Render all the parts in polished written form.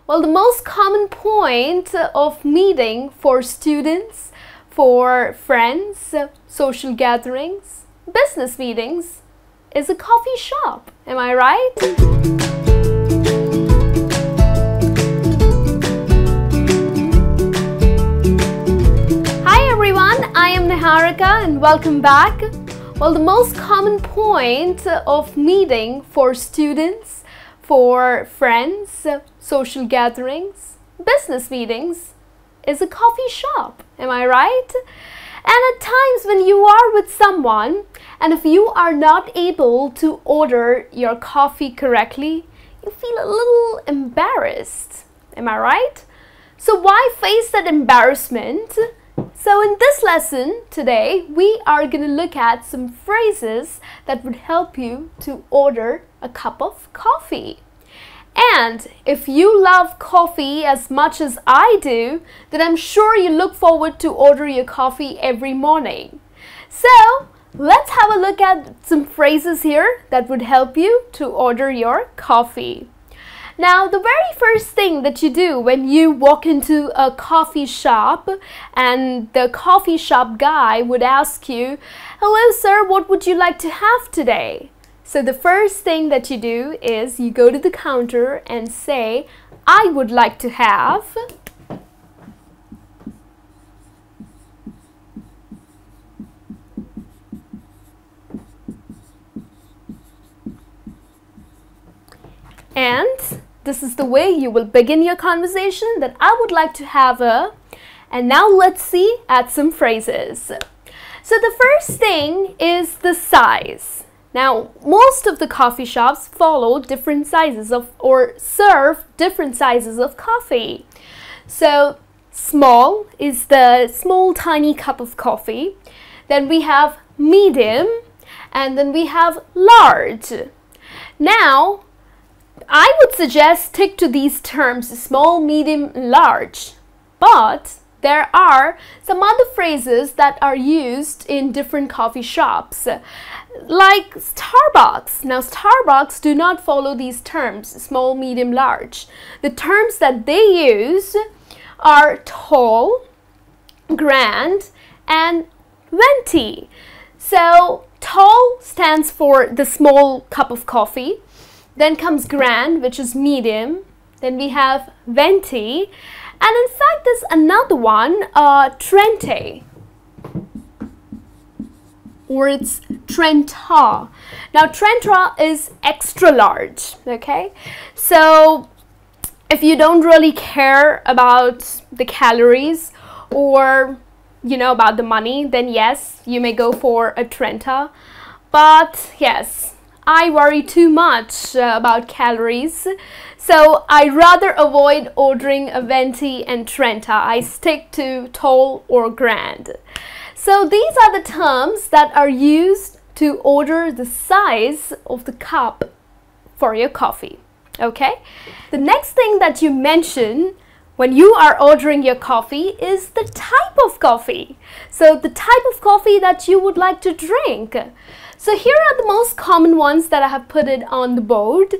Well, the most common point of meeting for students, for friends, social gatherings, business meetings is a coffee shop. Am I right? Hi everyone, I am Niharika and welcome back. Well, the most common point of meeting for students, for friends, social gatherings, business meetings is a coffee shop. Am I right? And at times when you are with someone and if you are not able to order your coffee correctly, you feel a little embarrassed. Am I right? So why face that embarrassment? So in this lesson today, we are going to look at some phrases that would help you to order a cup of coffee. And if you love coffee as much as I do, then I'm sure you look forward to order your coffee every morning. So let's have a look at some phrases here that would help you to order your coffee. Now, the very first thing that you do when you walk into a coffee shop and the coffee shop guy would ask you, "Hello sir, what would you like to have today?" So the first thing that you do is you go to the counter and say, "I would like to have..." And this is the way you will begin your conversation, that I would like to have a... And now let's see at some phrases. So the first thing is the size. Now, most of the coffee shops follow different sizes of, or serve different sizes of coffee. So small is the small tiny cup of coffee. Then we have medium, and then we have large. Now, I would suggest stick to these terms, small, medium, large. But there are some other phrases that are used in different coffee shops, like Starbucks. Now, Starbucks do not follow these terms, small, medium, large. The terms that they use are tall, grand, and venti. So, tall stands for the small cup of coffee. Then comes grand, which is medium. Then we have venti. And in fact, there's another one, trente. Or it's trenta. Now, trenta is extra large, okay? So, if you don't really care about the calories or, about the money, then yes, you may go for a trenta. But yes, I worry too much about calories, so I rather avoid ordering a venti and trenta. I stick to tall or grand. So these are the terms that are used to order the size of the cup for your coffee. Okay? The next thing that you mention when you are ordering your coffee is the type of coffee. So the type of coffee that you would like to drink. So here are the most common ones that I have put it on the board.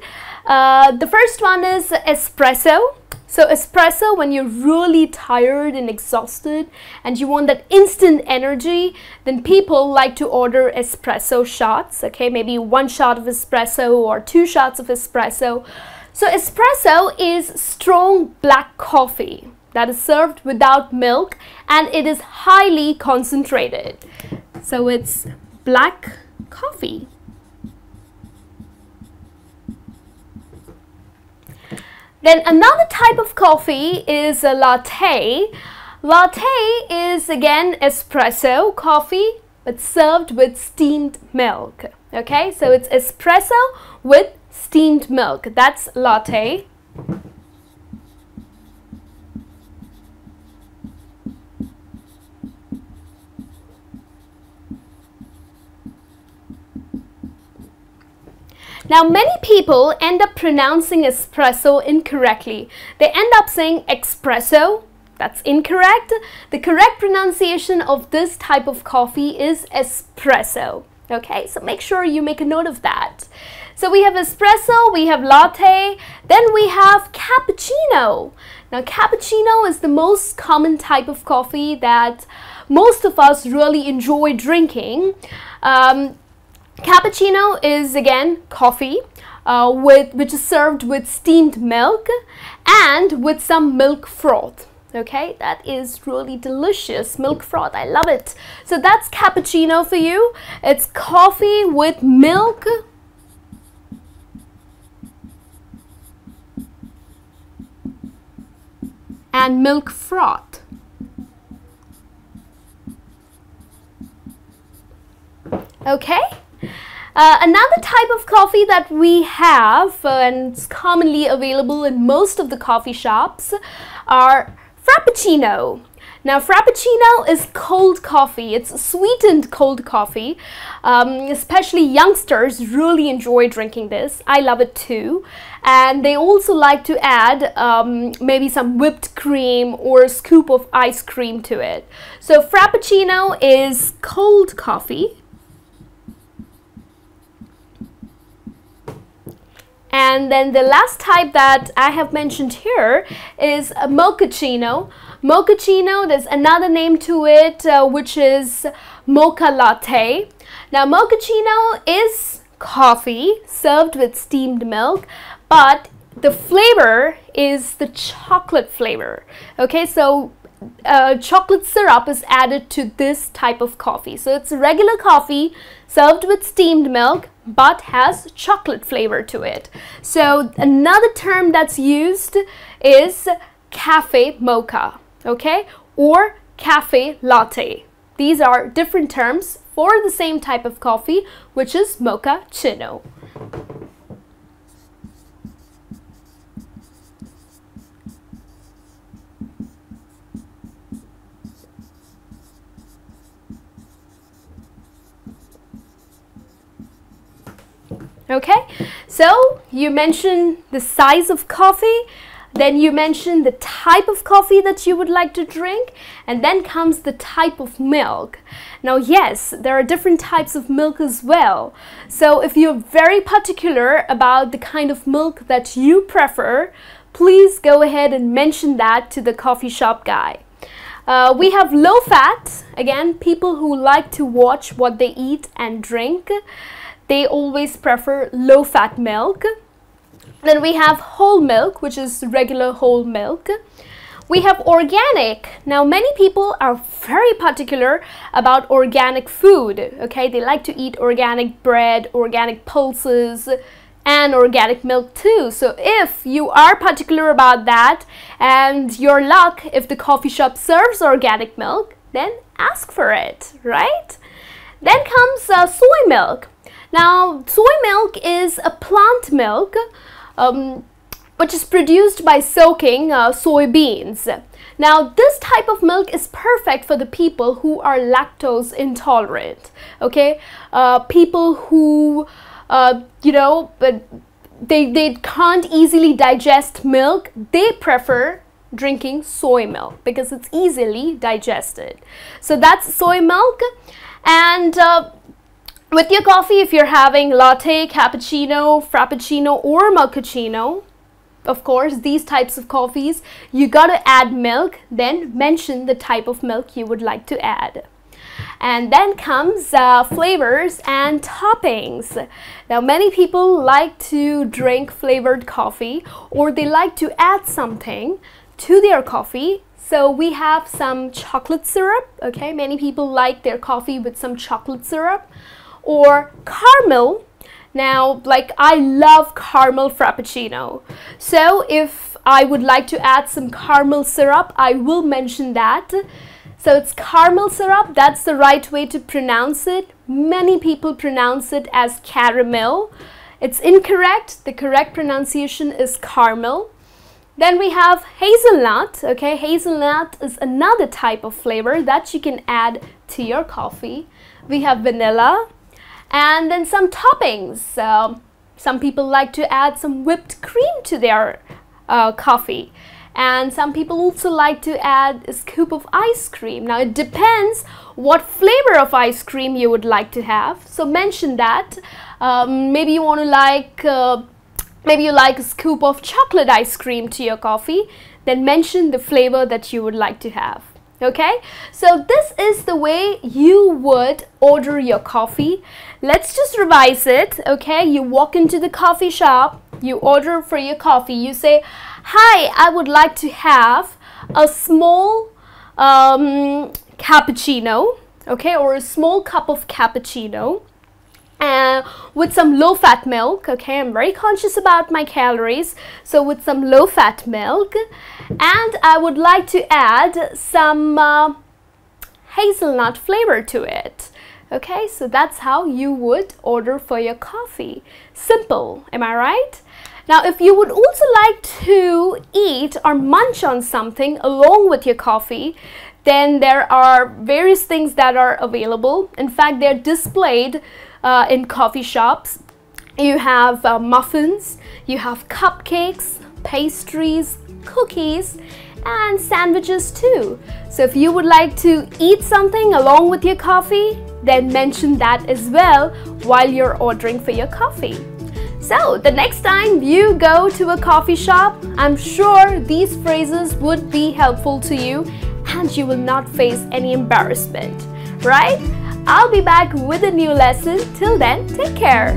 The first one is espresso. So espresso, when you're really tired and exhausted and you want that instant energy, then people like to order espresso shots. Okay, maybe 1 shot of espresso or 2 shots of espresso. So espresso is strong black coffee that is served without milk and it is highly concentrated. So it's black coffee. Then another type of coffee is a latte. Latte is again espresso coffee but served with steamed milk. Okay, so it's espresso with steamed milk. That's latte. Now, many people end up pronouncing espresso incorrectly. They end up saying espresso. That's incorrect. The correct pronunciation of this type of coffee is espresso. Okay, so make sure you make a note of that. So we have espresso, we have latte, then we have cappuccino. Now cappuccino is the most common type of coffee that most of us really enjoy drinking. Cappuccino is again coffee which is served with steamed milk and with some milk froth. Okay, that is really delicious. Milk froth, I love it. So that's cappuccino for you. It's coffee with milk and milk froth. Okay. Another type of coffee that we have and it's commonly available in most of the coffee shops are Frappuccino. Now Frappuccino is cold coffee. It's sweetened cold coffee. Especially youngsters really enjoy drinking this. I love it too. And they also like to add maybe some whipped cream or a scoop of ice cream to it. So Frappuccino is cold coffee. And then the last type that I have mentioned here is a Mochaccino. Mochaccino, there's another name to it, which is mocha latte. Now Mochaccino is coffee served with steamed milk, but the flavor is the chocolate flavor. Okay, so chocolate syrup is added to this type of coffee. So it's regular coffee served with steamed milk but has chocolate flavor to it. So another term that's used is cafe mocha, okay, or cafe latte. These are different terms for the same type of coffee, which is mochaccino. Okay, so you mentioned the size of coffee, then you mentioned the type of coffee that you would like to drink, and then comes the type of milk. Now yes, there are different types of milk as well. So if you're very particular about the kind of milk that you prefer, please go ahead and mention that to the coffee shop guy. We have low fat, again, people who like to watch what they eat and drink. They always prefer low-fat milk. Then we have whole milk, which is regular whole milk. We have organic. Now, many people are very particular about organic food. Okay, they like to eat organic bread, organic pulses, and organic milk too. So if you are particular about that, and your luck, if the coffee shop serves organic milk, then ask for it, right? Then comes soy milk. Now, soy milk is a plant milk which is produced by soaking soybeans. Now, this type of milk is perfect for the people who are lactose intolerant. Okay, people who, you know, they can't easily digest milk. They prefer drinking soy milk because it's easily digested. So that's soy milk. And with your coffee, if you're having latte, cappuccino, frappuccino, or mochaccino, of course, these types of coffees, you gotta add milk, then mention the type of milk you would like to add. And then comes flavors and toppings. Now, many people like to drink flavored coffee, or they like to add something to their coffee. So we have some chocolate syrup, okay? Many people like their coffee with some chocolate syrup, or caramel. Now, like, I love caramel frappuccino. So if I would like to add some caramel syrup, I will mention that. So it's caramel syrup, that's the right way to pronounce it. Many people pronounce it as caramel. It's incorrect. The correct pronunciation is caramel. Then we have hazelnut, okay? Hazelnut is another type of flavor that you can add to your coffee. We have vanilla. And then some toppings. Some people like to add some whipped cream to their coffee. And some people also like to add a scoop of ice cream. Now it depends what flavor of ice cream you would like to have. So mention that. Maybe you want to maybe you like a scoop of chocolate ice cream to your coffee. Then mention the flavor that you would like to have. Okay, so this is the way you would order your coffee. Let's just revise it. Okay, you walk into the coffee shop, you order for your coffee, you say, hi, I would like to have a small cappuccino, okay, or a small cup of cappuccino with some low-fat milk. Okay, I'm very conscious about my calories, so with some low-fat milk, and I would like to add some hazelnut flavor to it. Okay, so that's how you would order for your coffee. Simple, am I right? Now, if you would also like to eat or munch on something along with your coffee, then there are various things that are available. In fact, they're displayed in coffee shops. You have muffins, you have cupcakes, pastries, cookies, and sandwiches too. So if you would like to eat something along with your coffee, then mention that as well while you're ordering for your coffee. So the next time you go to a coffee shop, I'm sure these phrases would be helpful to you and you will not face any embarrassment, right? I'll be back with a new lesson. Till then, take care.